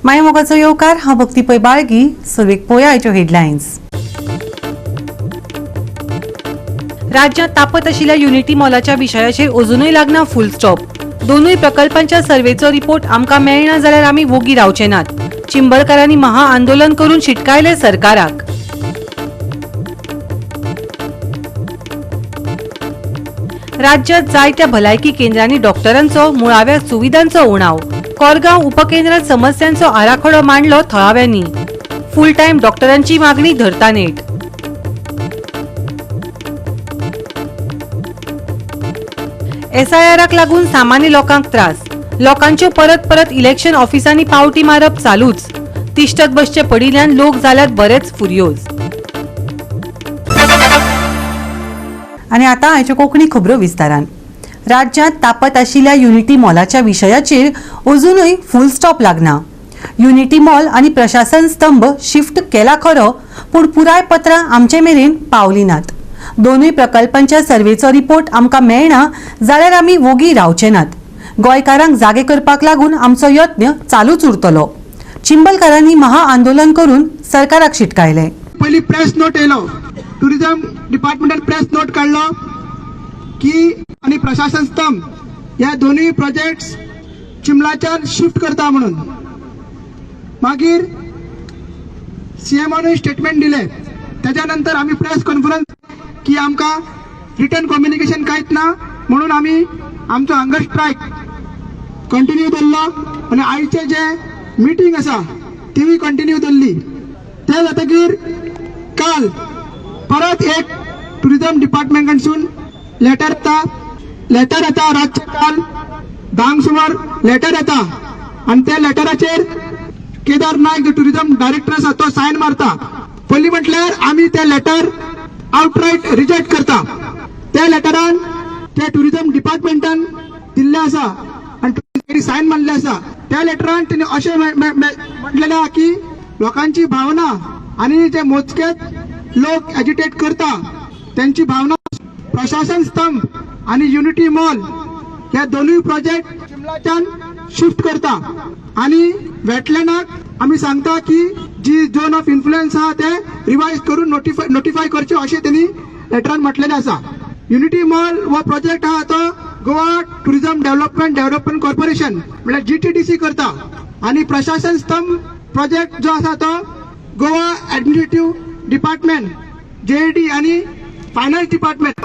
मायमोगाचो येवकार हांव भक्ती पै बाळगी. सुरवेक पळोवया आयच्यो हेडलायन्स. राज्यांत तापत आशिल्ल्या युनिटी मॉलाच्या विशयाचेर अजूनय लागना फुल स्टॉप. दोनूय प्रकल्पांच्या सर्वेचो रिपोर्ट आमकां मेळना जाल्यार आमी वोगी रावचे नात. चिंबलकारांनी महाआंदोलन करून शिटकायले सरकाराक. राज्यांत जायत्या भलायकी केंद्रांनी डॉक्टरांचो मुळाव्या सुविधांचो उणाव. कोरगांव उपकेंद्रांत समस्यांचो आराखडो मांडलो थळाव्यांनी. फुल टायम डॉक्टरांची मागणी धरता नेट. SIRाक लागून सामान्य लोकांक त्रास. लोकांच्यो परत परत इलेक्शन ऑफिसांनी पावटी मारप चालूच. तिश्तत बसचे पडिल्ल्यान लोक जाल्यात बरेच फुर्योज. आनी आतां आयच्यो कोंकणी खबरो विस्तारान. राज्यांत तापत आशिल्ल्या युनिटी मॉलाच्या विशयाचेर अजूनय फुल स्टॉप लागना. युनिटी मॉल आनी प्रशासन स्तंभ शिफ्ट केला खरो, पूण पुराय पत्रां आमचे मेरेन पावली नात. दोनूय प्रकल्पांच्या सर्वेचो रिपोर्ट आमकां मेळना जाल्यार आमी वोगी रावचे नात. गोंयकारांक जागे करपाक लागून आमचो यत्न चालूच उरतलो. चिंबलकारांनी महाआंदोलन करून सरकाराक शिटकायले. पयली प्रेस नोट येयलो, टुरिझम डिपार्टमेंटान प्रेस नोट काढलो की आणि प्रशासन स्तंभ ह्या दोन्ही प्रोजेक्ट्स चिंबलाच्यान शिफ्ट करता म्हणून. मागीर सीएमओन स्टेटमेंट दिले. त्याच्यानंतर आम्ही प्रेस कॉन्फरन्स की आमकां रिटर्न कम्युनिकेशन कांयच ना म्हणून आम्ही आमचो हंगर स्ट्रायक कंटिन्यू दवरलो आणि आयचे जे मिटींग आसा ती कंटिन्यू दवरली. ते जातकीर काल परत एक टुरिझम डिपार्टमेंट कडसून लेटर येता रातचे काल 10 सुमार लेटर येता आणि त्या लेटराचेर केदार नायक जो टुरिझम डायरेक्टर आसा तो सायन मारता. पयली म्हटल्यार आम्ही ते लेटर आउटराइट रिजेक्ट करता. त्या लेटरान त्या टुरिझम डिपार्टमेंटान दिल्ले आसा आणि सायन मारले आसा. त्या लेटरान तिने अशें म्हटलेले आहा की लोकांची भावना आणि जे मोजकेच लोक एजिटेट करता त्यांची भावना प्रशासन स्तंभ आणि युनिटी मॉल ह्या दोन्ही प्रोजेक्ट चिंबलाच्यान शिफ्ट करता. आणि वेटलँडाक आम्ही सांगता की जी झोन ऑफ इन्फ्लुएन्स आहा ते रिवाइज करून नोटिफाय करचे अशें त्यांनी लेटरान म्हटलेले आसा. युनिटी मॉल हो प्रोजेक्ट आहा तो गोवा टुरिझम डेव्हलपमेंट कॉर्पोरेशन म्हणजे GTDC करता. आणि प्रशासन स्तंभ प्रोजेक्ट जो आसा तो गोवा ऍडमिनिस्ट्रेटिव्ह डिपार्टमेंट JAD आणि फायनान्स डिपार्टमेंट.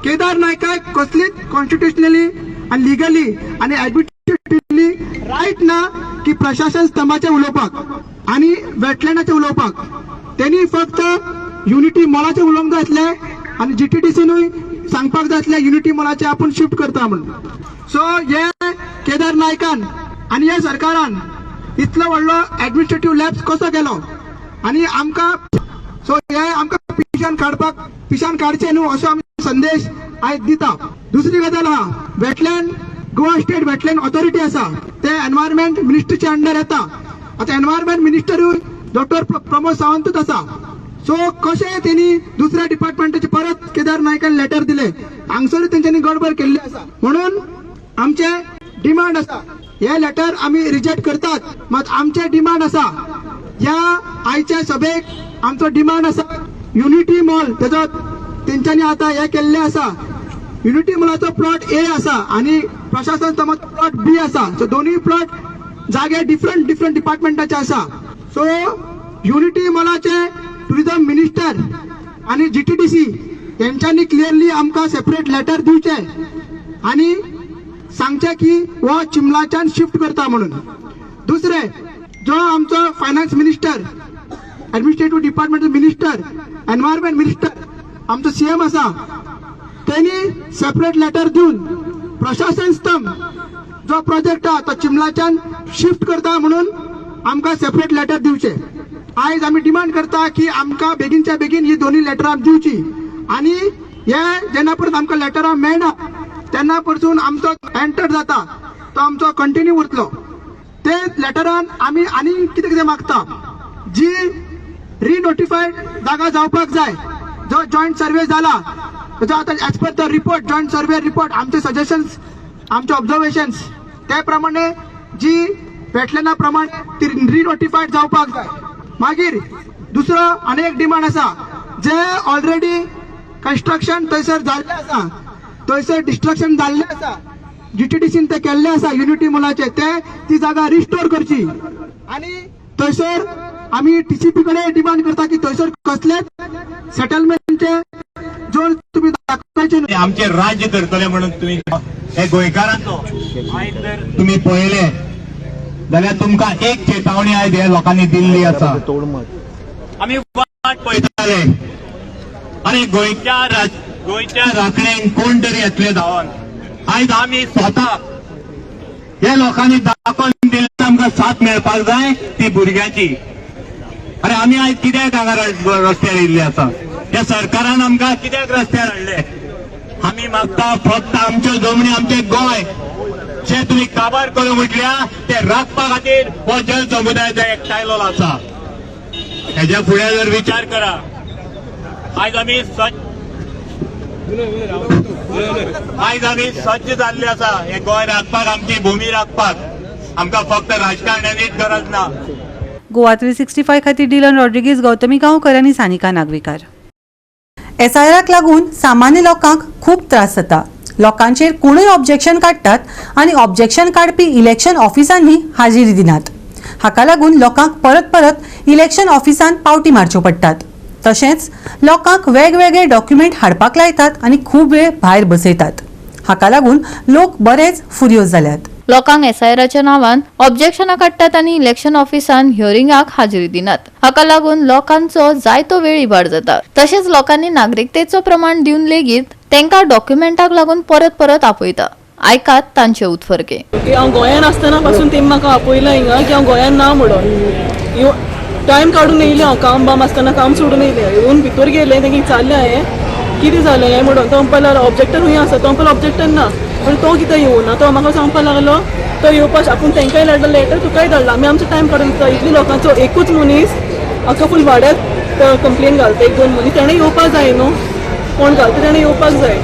केदार नायकाक कसलीच कॉन्स्टिट्युशनली आणि लिगली आणि ऍडमिनिस्ट्रेटिव्हली राईट ना की प्रशासन स्तंभाचे उलोवपाक आणि वेटलँडाचे उलोवपाक. त्यांनी फक्त युनिटी मॉलाचे उलोवंक जाय आसले आणि GTDCनूय सांगपाक जाय आसले युनिटी मॉलाचे आपण शिफ्ट करता म्हणून. सो हे केदार नायकान आणि ह्या सरकारान इतलो व्हडलो ऍडमिनिस्ट्रेटिव्ह लॅब्स कसो केलो आणि आमकां सो हे आमकां पिशान काडचे न्हू असो आमी संदेश आयज दिता. दुसरी गजाल आहा wetland Goa state wetland authority आसा ते एनवायरमेंट मिनिस्टरच्या अंडर येता. आता एनवायरमेंट मिनिस्टरूय डॉक्टर प्रमोद सावंतूच आसा. सो कशें तेणी दुसऱ्या डिपार्टमेंटाचे परत केदार नायकान लेटर दिले हांगसरूय तेंच्यांनी गडबड केल्ली आसा. म्हणून आमचे डिमांड आसा हे लेटर आमी रिजेक्ट करतात. मात आमचे डिमांड आसा ह्या आयच्या सभेक आमचो डिमांड आसा युनिटी मॉल तेजो तेंच्यांनी आता हे केल्ले आसा. युनिटी मॉलाचो प्लॉट A आसा आणि प्रशासन स्तंभाचो प्लॉट B आसा. सो दोन्ही प्लॉट जागे डिफरंट डिपार्टमेंटाचे आसा. सो युनिटी मॉलाचे टुरिझम मिनिस्टर आणि GTDC यांच्यांनी क्लिअरली आमकां सेपरेट लेटर दिवचे आणि सांगचे की हो चिंबलाच्यान शिफ्ट करता म्हणून. दुसरे जो आमचो finance minister administrative department minister environment minister आमचो CM आसा त्यांनी सेपरेट लेटर दिवन प्रशासन स्तंभ जो प्रोजेक्ट आहा तो चिंबलाच्यान शिफ्ट करता म्हणून आमकां सेपरेट लेटर दिवचे. आयज आमी डिमांड करता की आमकां बेगीनच्या बेगीन ही दोन्ही लेटरां दिवची आणि हे जेन्ना परत आमकां लेटरां मेळना तेन्ना परतून आमचो एंटर जाता तो आमचो कंटिन्यू उरतलो. ते लेटरान आमी आनी कितें मागता जी रिनोटिफाईड जागा जावपाक जाय. जो जॉईंट सर्वे जाला जो आता as per the report joint survey report आमचे सजेशन्स आमचे ऑब्झर्वेशन्स त्याप्रमाणे जी भेटलेल्या प्रमाणे ती रिनोटिफाईड जावपाक जाय. मागीर दुसरो आनी एक डिमांड आसा, जे ऑलरेडी कन्स्ट्रक्शन थंयसर जाल्लें आसा, थंयसर डिस्ट्रक्शन जाल्लें आसा, GTDCन ते केल्ले आसा युनिटी मॉलाचे, ते ती जागा रिस्टोर करची. आणि थंयसर आम्ही TCP कडे डिमांड करता की थंयसर कसलेच सेटलमेंटचे जोड तुम्ही दाखवायचे न्हू. आमचे राज्य करतले म्हणून तुम्ही हे गोंयकारांचो आयज जर तुम्ही पळयले जाल्यार तुमकां एक चेतावणी आयज ह्या लोकांनी दिल्ली आसा. आमी वाट पळयताले आनी गोंयच्या राखणेक कोण तरी येतले धांवन. आयज आमी स्वता हे लोकांनी दाखोवन दिल्ली आमकां साथ मेळपाक जाय ती भुरग्यांची. अरे आमी आयज कित्याक हांगा रस्त्यार येयल्ले आसा? ह्या सरकारान आमकां कित्याक रस्त्यार हाडले? आमी मागता फक्त आमच्यो जमनी, आमचे गोंय जे तुम्ही काबार करूंक म्हटल्या ते राखपा खातीर हो जन समुदाय एकठांयलो आसा. हेच्या फुडें जर विचार करा. आयज आमी सज्ज जाल्ले आसा हे गोंय राखपाक, आमची भूमी राखपाक. आमकां फक्त राजकारण्याचीच गरज ना. गोवा 365 खातीर डिलन रॉड्रिगीज, गौतमी गांवकर आनी सानिका नागवेकर. SIRाक लागून सामान्य लोकांक खूब त्रास जाता. लोकांचेर कोणूय ऑब्जेक्शन काडटात आनी ऑब्जेक्शन काडपी इलेक्शन ऑफिसांनी हाजिरी दिनात. हाका लागून लोकांक परत परत इलेक्शन ऑफिसांत पावटी मारच्यो पडटात. तशेंच लोकांक वेगवेगळे डॉक्युमेंट हाडपाक लायतात आनी खूब वेळ भायर बसयतात. हाका लागून लोक बरेच फुर्योज जाल्यात. लोकांक SIRाच्या नांवान ऑब्जेक्शनां काडटात आनी इलेक्शन ऑफिसान हियरिंगाक हाजिरी दिनात. हाका लागून लोकांचो जायतो वेळ इबाड जाता. तशेंच लोकांनी नागरिकतेचो प्रमाण दिवन लेगीत तांकां डॉक्युमेंटाक लागून परत परत आपयता. आयकात तांचे उतफर्के. हांव गोंयान आसतना पासून तेमी म्हाका आपयला हिंगा की हांव गोंयान ना म्हणून. टायम काडून येयलें, हांव काम बाम आसतना काम सोडून येयलें. येवन भितर गेलें, तेंगे विचारलें हांवें कितें जालें हें म्हणून. तो म्हणपाक लागलो ऑब्जेक्टर खंय आसा? तो म्हणपाक ऑब्जेक्टर ना. पण तो कितें येवना? तो म्हाका सांगपाक लागलो तो येवपाक आपूण तांकांय धाडला लेटर, तुकाय धाडला. आमी आमचो टायम काडून दिता. इतली लोकांचो एकूच मनीस हाका फूल वाड्यात कंप्लेन घालता. एक दोन मनीस तेणें येवपाक जाय न्हू. कोण घालता तेणें येवपाक जाय.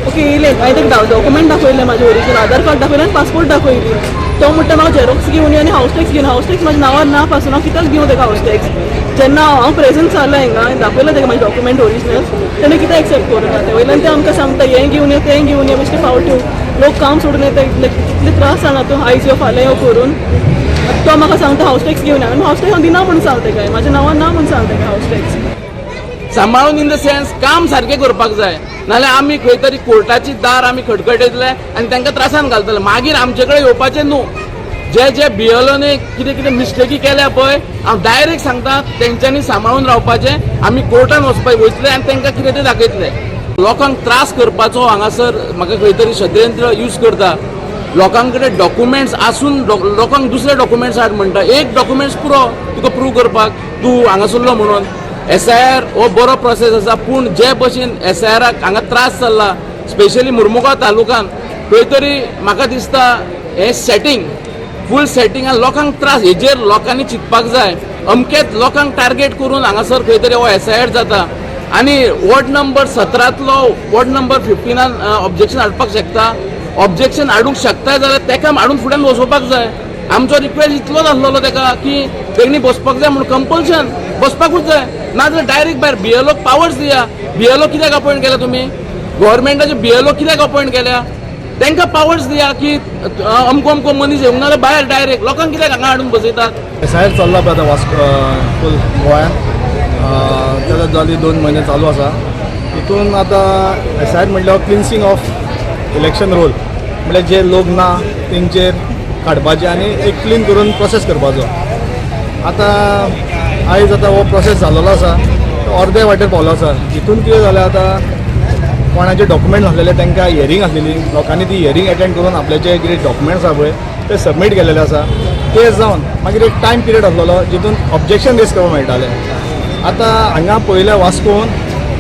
ओके येयलें. हांवें ताका डॉक्युमेंट दाखयलें, म्हाजें ओरिजिनल आधार कार्ड दाखयलें आनी पासपोर्ट दाखयली. तो म्हणटा म्हाका झेरॉक्स घेवन आनी हावस टॅक्स घेवन. हावस टॅक्स म्हाज्या नांवार ना पासून हांव कित्याक दिवं ताका हावस टॅक्स? जेन्ना हांव प्रेझेंट जालां हिंगा, हांवें दाखयलें ताका म्हाजें डॉक्युमेंट ओरिजिनल, तेणें कित्याक एक्सेप्ट करूना? ते वयल्यान ते आमकां सांगता हें घेवन यो तें घेवन यो. बेश्टे फावट्यो लोक काम सोडून येता. कितले त्रास जाणा तूं आयज यो फाल्यां यो करून. तो म्हाका सांगता हावस टॅक्स घेवन हांवें हावस टॅक्स हांव दिना म्हणून सांगता काय, म्हाज्या नांवार ना म्हणून सांगता काय हावस टॅक्स. सांबाळून इन द सेन्स काम सारकें करपाक जाय. नाल्यार आमी खंय तरी कोर्टाची दार आमी खटखटयतले आनी तांकां त्रासान घालतले. मागीर आमचे कडेन येवपाचें न्हू. जे BLOने कितें कितें मिस्टेकी केल्या पळय, हांव डायरेक्ट सांगता तेंच्यांनी सांबाळून रावपाचें. आमी कोर्टान वचतले आनी तांकां कितें तें दाखयतले. लोकांक त्रास करपाचो हांगासर म्हाका खंय तरी षड्यंत्र यूज करता. लोकां कडेन डॉक्युमेंट्स आसून लोकांक दुसरे डॉक्युमेंट्स हाड म्हणटा. एक डॉक्युमेंट्स पुरो तुका प्रूव करपाक तूं हांगासरलो म्हणून. SIR हो बरो प्रोसेस आसा, पूण जे भशेन SIRाक हांगा त्रास जाल्ला स्पेशली मुर्मुगांव तालुक्यान, खंय तरी म्हाका दिसता हें सेटींग फूल सेटिंगान लोकांक त्रास. हेजेर लोकांनी चिंतपाक जाय. अमकेच लोकांक टार्गेट करून हांगासर खंय तरी हो SIR जाता. आनी वॉर्ड नंबर 17तलो वॉर्ड नंबर 15 ऑब्जेक्शन हाडपाक शकता. ऑब्जेक्शन हाडूंक शकता जाल्यार ताका हाडून फुड्यान बसोवपाक जाय. आमचो रिक्वेस्ट इतलोच आसलो ताका की बेगीन बसपाक जाय म्हणून. कंपल्शन बसपाकूच जाय. नाजाल्यार डायरेक्ट भायर BLOक पावर्स दिया. BLO कित्याक अपॉयंट केल्या तुमी? गव्हर्मेंटाचे BLO कित्याक अपॉयंट केल्या? तांकां पावर्स दिया की अमको अमको मनीस येवंक नाल्यार भायर डायरेक्ट लोकांक कित्याक हांगा हाडून बसयतात? SIR चल्ला पळय आतां फूल गोंयांत. ताका जाली 2 म्हयने चालू आसा. तितून आतां SIR म्हटल्यार क्लिन्सिंग ऑफ इलेक्शन रोल, म्हळ्यार जे लोक ना तेंचेर काडपाचे आनी एक क्लीन करून प्रोसेस करपाचो. आतां आयज आतां हो प्रोसेस जाल्लो आसा, अर्दे वाटेर पावलो आसा. हितून कितें जालें आतां कोणाचे डॉक्युमेंट आसलेले तांकां हियरींग आसलेली. लोकांनी ती हियरींग अटेंड करून आपले जे कितें डॉक्युमेंट्स आसा पळय ते सबमीट केलेले आसा. ते जावन मागीर एक टायम पिरियड आसलेलो जितून ऑब्जेक्शन रेज करपाक मेळटालें. आतां हांगा पयल्या वास्कोन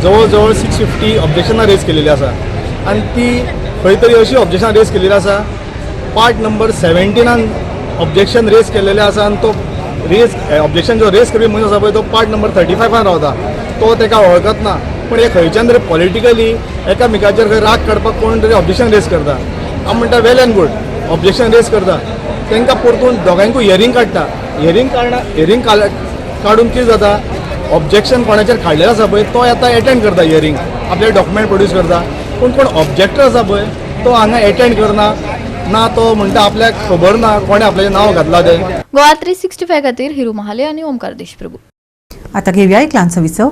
जवळ जवळ 650 ऑब्जेक्शनां रेज केलेली आसा. आनी ती खंय तरी अशी ऑब्जेक्शनां रेज केलेली आसा पार्ट नंबर 17 ऑब्जेक्शन रेज केलेलें आसा. आनी तो ऑब्जेक्शन जो रेज करपी मनीस आसा पळय तो पार्ट नंबर 35 रावता. तो ताका वळखत ना. पूण हे खंयच्यान तरी पॉलिटिकली एकामेकाचेर खंय राग काडपाक कोण तरी ऑब्जेक्शन रेज करता. हांव म्हणटा वेल एंड गूड ऑब्जेक्शन रेज करता, तांकां परतून दोगांयकूय हियरींग काडटा. हियरींग काडून कितें जाता, ऑब्जेक्शन कोणाचेर काडलेलें आसा पळय तो येता एटेंड करता हियरींग, आपले डॉक्युमेंट प्रोड्यूस करता. पूण कोण ऑब्जेक्टर आसा पळय तो हांगा एटेंड करना, ना तो म्हणटा आपल्याक खबर ना कोणें आपलें नांव घातलां तें. गोवा 365 खातीर हिरू महाले आनी ओमकार देशप्रभू. आता घेऊया एक ल्हानसो विसव.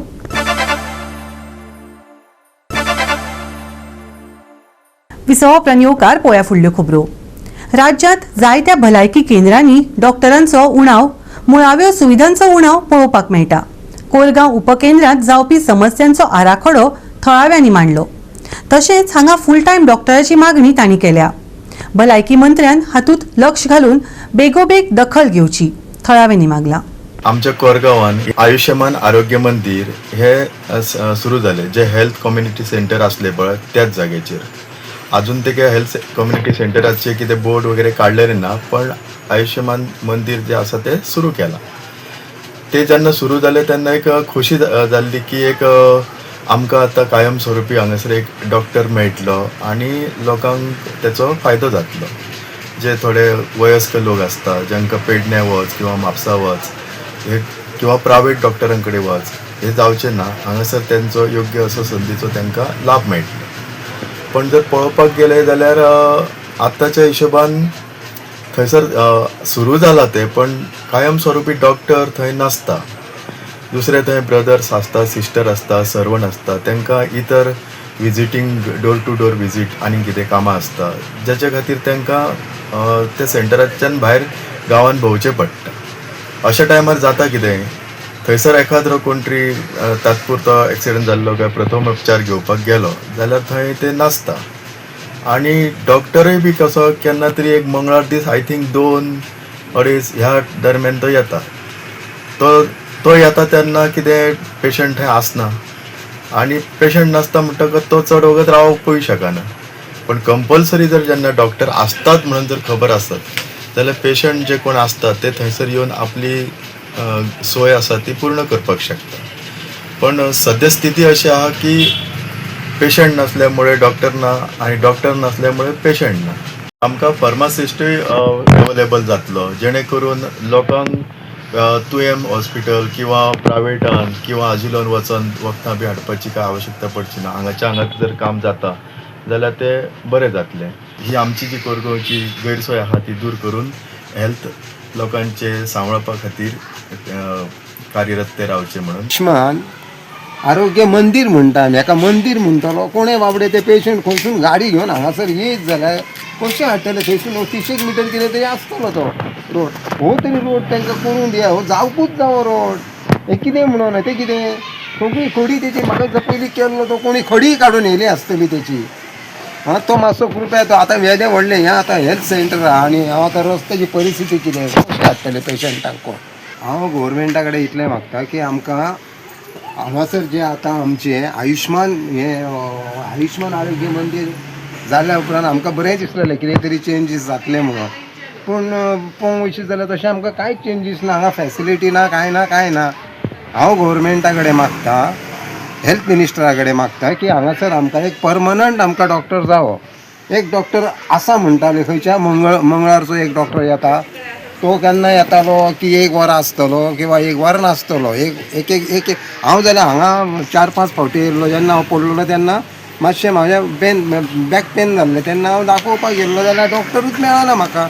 विसवाउपरांत येवकार पळोवया फुडल्यो खबरो. राज्यांत जायत्या भलायकी केंद्रांनी डॉक्टरांचो उणाव, मुळाव्यो सुविधांचो उणाव पळोवपाक मेळटा. कोलगांव उपकेंद्रांत जावपी समस्यांचो आराखडो थळाव्यांनी मांडलो. तशेंच हांगा फूल टायम डॉक्टराची मागणी तांणी केल्या. भलायकी मंत्र्यान हातूंत लक्ष घालून बेगोबेग दखल घेवची थळाव्यांनी मागला. आमच्या कोरगांवान आयुष्यमान आरोग्य मंदिर हे सुरू झाले, जे हेल्थ कम्युनिटी सेंटर असले पळय त्याच जागेचेर. अजून ते हेल्थ कम्युनिटी सेंटराचे कितें बोर्ड वगैरे काडलेले ना, पण आयुष्यमान मंदिर जे आसा ते सुरू केला. ते जेन्ना सुरू जाले तेन्ना एक खोशी जाल्ली की एक आमकां आतां कायमस्वरुपी हांगासर एक डॉक्टर मेळटलो आनी लोकांक तेचो फायदो जातलो. जे थोडे वयस्क लोक आसता जांकां पेडण्या वच किंवा म्हापसा वच हे किंवा प्रायवेट डॉक्टरां कडेन वच हे जावचें ना, हांगासर तेंचो योग्य असो संदीचो तांकां लाभ मेळटलो. पण जर पळोवपाक गेले जाल्यार आतांच्या हिशोबान थंयसर सुरू जाला ते, पण कायमस्वरुपी डॉक्टर थंय नासता. दुसरे थंय ब्रदर्स आसता, सिस्टर आसता, सर्वंट आसता, तांकां इतर visiting door to door visit आनी कितें कामां आसता, जाच्या खातीर तांकां त्या सेंटराच्यान भायर गांवांत भोंवचें पडटा. अशा टायमार जाता कितें, थंयसर एखाद्रो कोण तरी तात्पुरतो एक्सिडंट जाल्लो काय प्रथम उपचार घेवपाक गेलो जाल्यार थंय ते नासता. आनी डॉक्टरूय बी कसो केन्ना तरी एक मंगळार दीस आय थिंक 2-2:30 ह्या दरम्यान तो येता. तो येता तेन्ना कितें पेशंट थंय आसना आनी पेशंट नासता म्हणटकच तो चड वगत रावपूय शकना. पण कंपल्सरी जर जेन्ना डॉक्टर आसतात म्हणून जर खबर आसत जाल्यार पेशंट जे कोण आसतात ते थंयसर येवन आपली सोय आसा ती पूर्ण करपाक शकता. पण सद्यस्थिती अशी आहा की पेशंट नसल्यामुळे डॉक्टर ना आनी डॉक्टर नसल्यामुळे पेशंट ना. आमकां फार्मासिस्टूय अवेलेबल जातलो जेणे करून लोकांक तुयेम हॉस्पिटल किंवा प्रायवेटान किंवा आजिलोन वचून वखदां बी हाडपाची काय आवश्यकता पडची ना. हांगात जर काम जाता जाल्यार ते बरें जातलें. ही आमची जी कोरगांवची गैरसोय आहा ती दूर करून हेल्थ लोकांचे सांबाळपा खातीर कार्यरत ते रावचे म्हणून. आयुष्मान आरोग्य मंदिर म्हणटा आमी, हाका मंदिर म्हणटलो कोणें बाबडे ते पेशंट खंयसून गाडी घेवन हांगासर येयत जाल्यार कशें हाडटले. थंयसून 30 मीटर कितें तरी आसतलो तो रोड, हो तरी रोड तांकां करून दिया. हो जावपूच जावो रोड, हे कितें म्हणून ते कितें सगळी खडी तेची म्हाका जर पयलीं केल्लो तो कोणी खडी काडून येयली आसतली तेची. तो मातसो कृपया तो आतां वेदें व्हडलें हें आतां हेल्थ सेंटर आहा आनी हांव आतां रस्त्याची परिस्थिती कितें कशें हाडटले पेशंटांक कोण. हांव गोवोरमेंटा कडेन इतलें मागता की आमकां हांगासर जे आतां आमचें आयुष्मान आरोग्य मंदिर जाल्या उपरांत आमकां बरें दिसलेलें कितें तरी चेंजीस जातले म्हणून. पूण पळोवंक वयशीत जाल्यार तशें आमकां कांयच चेंजीस ना, हांगा फॅसिलिटी ना, कांय ना. हांव गोवोरमेंटा कडेन मागता, हेल्थ मिनिस्टरा कडेन मागता की हांगासर आमकां एक परमनंट आमकां डॉक्टर जावो. एक डॉक्टर आसा म्हणटाले खंयच्या मंगळारचो एक डॉक्टर येता, तो केन्ना येतालो की 1 वर आसतलो किंवा 1 वर नासतलो. एक हांव जाल्यार हांगा 4-5 फावटी येयल्लो. जेन्ना हांव पडलोलो तेन्ना मातशें म्हाजें बॅक पेन जाल्लें तेन्ना हांव दाखोवपाक गेल्लो जाल्यार डॉक्टरूच मेळना म्हाका.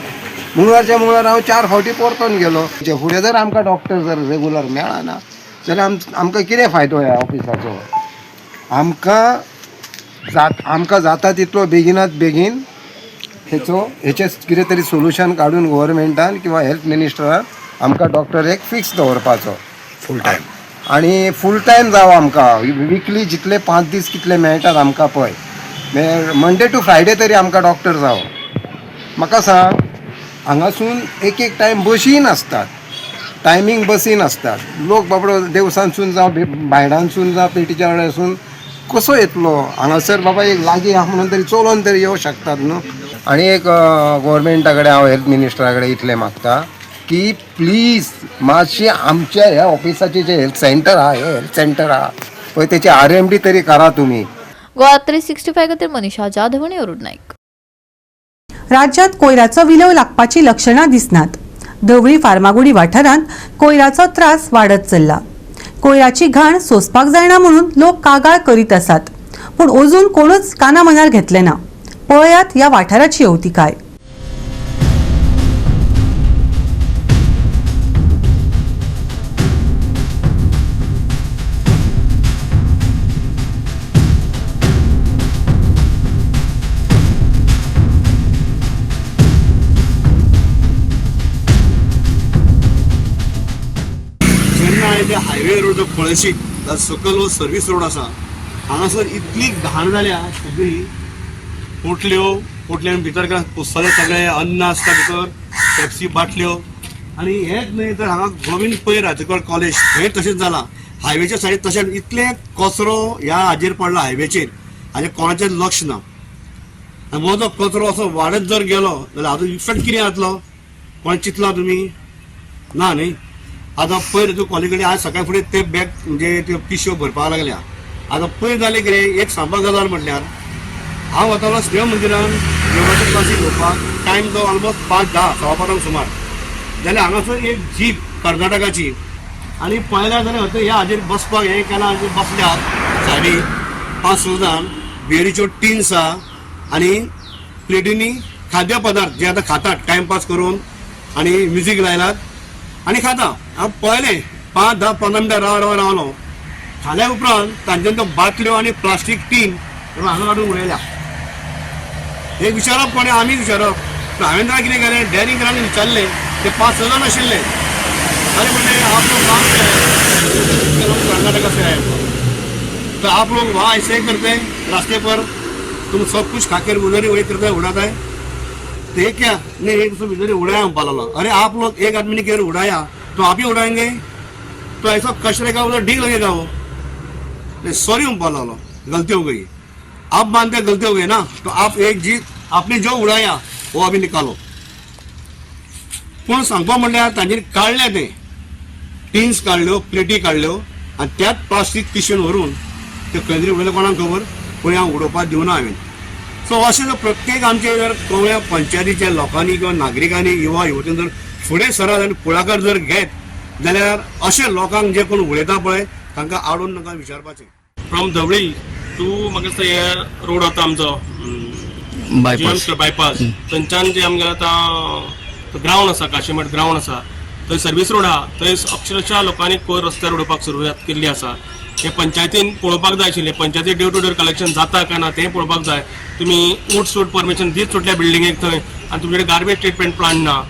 मंगळारच्या मंगळार हांव 4 फावटी परतून गेलो. फुडें जर आमकां डॉक्टर जर रेगुलर मेळना जाल्यार आमकां कितें फायदो ह्या ऑफिसाचो. आमकां जाता तितलो बेगिनात बेगीन हेचें कितें तरी सोल्युशन काडून गव्हर्मेंटान किंवा हेल्थ मिनिस्टरान आमकां डॉक्टर एक फिक्स दवरपाचो फूल टायम. आनी फूल टायम जावो आमकां विकली जितले 5 दीस कितले मेळटात आमकां पळय, मंडे टू फ्रायडे तरी आमकां डॉक्टर जावो. म्हाका सांग, हांगासून एक टायम बसी नासतात, टायमींग बसी नासतात. लोक बाबडो देवसानसून जावं भायडांसून जावं पेटीच्या वाड्यासून कसो येतलो हांगासर. बाबा एक लागीं आहा म्हणून तरी चलोन तरी येवं शकतात न्हू. आनी एक गव्हर्मेंटा कडेन हांव हेल्थ मिनिस्टरा कडेन इतलें मागता की प्लीज मातशें आमच्या ह्या ऑफिसाचें जे हेल्थ सेंटर आहा पळय तेची RMD तरी करा तुमी. गोवा 365 खातीर मनीषा जाधव आनी अरुण नाईक. राज्यात कोयराचो विलव लागपाची लक्षणां दिसनात. धवळी फार्मागुडी वाठारांत कोयराचो त्रास वाडत चल्ला. कोयराची घाण सोंसपाक जायना म्हणून लोक कागाळ करीत आसात, पूण अजून कोणूच काना मनार घेतले ना. पळयात ह्या वाठाराची अवतिकाय. जेन्ना हायवे रोड जो पळशीक सकल वो सर्वीस रोड आसा हांगासर इतली घाण जाल्या सगळी पोटल्यांनी भितर पोसताले सगळे अन्न आसता भितर पेप्सी बाटल्यो आनी हेच न्हय तर हांगा गोविंद पै राजकोट कॉलेज हे तशेंच जाला. हायवेच्या सायडीक तशेंच इतले कचरो ह्या हाजेर पडला हायवेचेर हाजे कोणाचें लक्ष ना. आनी हो जो कचरो असो वाडत जर गेलो जाल्यार हाजो इफेक्ट कितें जातलो कोण चिंतला तुमी? ना न्ही. आतां पयर तूं कॉलेज आज सकाळी फुडें ते बॅग म्हणजे त्यो पिशव्यो भरपाक लागल्या. आतां पयर जालें कितें एक सांगपाक गजाल म्हटल्यार हांव वतालो स्नेह मंदिरान योगाच्या क्लासीक घेवपाक. टायम जो ऑलमोस्ट 5:10 सवा सुमार जाल्यार हांगासर एक जीप कर्नाटकाची आनी पळयल्यार जाल्यार ह्या हाजेर बसपाक हें केलां बसल्यात सायडीक 5-6 जाण बियरीच्यो टिन्स आहा आनी प्लेटींनी खाद्य पदार्थ जे आतां खातात टायमपास करून आनी म्युजीक लायलात आनी खाता. हांव पळयलें 5-10-15 मिनटां रावलो. खाल्या उपरांत तांच्यान त्यो बाटल्यो आनी प्लास्टीक टीन हांगा काडून उडयल्या. एक विचारप कोणें आमी विचारप. हांवें जाल्यार कितें केलें डॅरिंगरांनी विचारलें ते 5-6 जाण आशिल्ले. अरे म्हणलें आप लोग काम से कर्नाटका से आए तो आप लोग वहाँ ऐसे करते रास्ते पर तुम सब कुछ खाकर उधर ही वही करते उड़ाता है. तो ये क्या नहीं एक सब इधर ही उड़ाया हम पाला. अरे आप लोग एक आदमी ने केवल उड़ाया तो आप ही उड़ाएंगे तो ऐसा कचरे का उधर ढीक लगेगा वो. सॉरी हम पाला गलती हो गई. आप मानते गलती हो गई ना तो आप एक जी आपने जो उड़ाया वो अभी निकालो. पूण सांगपा म्हणल्यार तांचेर काडले ते टिन्स काडल्यो प्लेटी काडल्यो आनी त्याच प्लास्टीक पिशवेन व्हरून ते खंय उडयले कोणाक खबर पूण हांव उडोवपाक दिवना हांवें. सो अशें जर प्रत्येक आमचे जर कोवळ्या पंचायतीच्या लोकांनी किंवा नागरिकांनी युवा युवतीन जर फुडें सरात आनी पुढाकार जर घेत जाल्यार अशे लोकांक जे कोण उडयता पळय तांकां आडोवन नाका विचारपाचें. फ्रॉम धवळी टू म्हाका हे रोड वता आमचो बायपास थंयच्यान जे आमगेलो आतां ग्रावंड आसा काशीमठ ग्रावंड आसा थंय सर्वीस रोड आहा थंय अक्षरशः लोकांनी कोयर रस्त्यार उडोवपाक सुरवात केल्ली आसा. हे पंचायतीन पळोवपाक जाय आशिल्लें पंचायती डे टू डे कलेक्शन जाता काय ना तें पळोवपाक जाय. तुमी उट परमिशन दीत सुटल्या बिल्डिंगेक थंय आनी तुमचे कडेन गार्बेज ट्रिटमेंट प्लांट ना.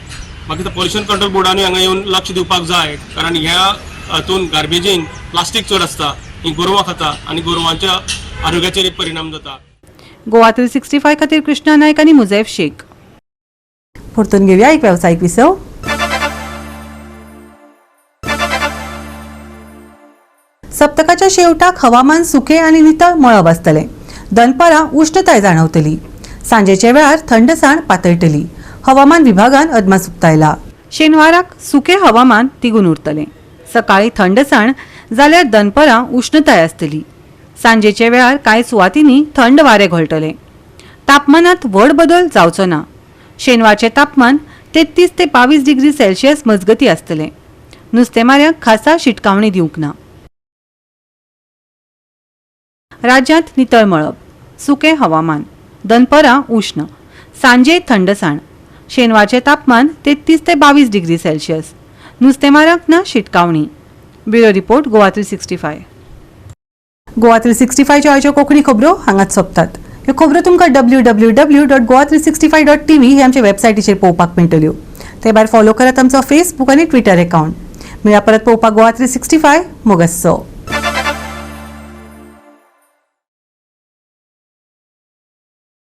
म्हाका पॉल्युशन कंट्रोल बोर्डानूय हांगा येवन लक्ष दिवपाक जाय कारण ह्या हातून गार्बेजीन प्लास्टीक चड आसता ही गोरवां खाता आनी गोरवांच्या आरोग्याचेर परिणाम जाता. गोवा 365 खातीर कृष्णा नायक आनी मुजैफ शेख. परतून घेवया एक वेवसायीक विसव. सप्तकाच्या शेवटाक हवामान सुके आनी नितळ मळब आसतलें. दनपारां उश्णताय जाणवतली. सांजेच्या वेळार थंडसाण पातळटली. हवामान विभागान अदमास उक्तायला. शेनवाराक सुके हवामान तिगून उरतलें. सकाळी थंडसाण जाल्यार दनपारां उश्णताय आसतली. सांजेच्या वेळार कांय सुवातींनी थंड वारे घोळटले. तापमानात व्हड बदल जावचो ना. शेनवारचे तापमान 33 ते 22 डिग्री सेल्सियस मजगती आसतलें. नुस्तेमाऱ्यांक खासा शिटकावणी दिवंक ना. राज्यांत नितळ मळब. सुके हवामान. दनपारां उष्ण. सांजे थंडसाण. शेनवारचे तापमान 33 ते 22 डिग्री सेल्सियस. नुस्तेमारांक ना शिटकावणी. Bureau report Goa 365. गोवा 365 च्यो आयच्यो कोंकणी खबरो हांगाच सोंपतात. ह्यो खबरो तुमकां www.goa365.tv हे आमचे वेबसायटीचेर पळोवपाक मेळटल्यो. ते भायर फॉलो करात आमचो फेसबूक आनी ट्विटर अकाउंट. मेळ्या परत पळोवपाक गोवा 365 मोगस.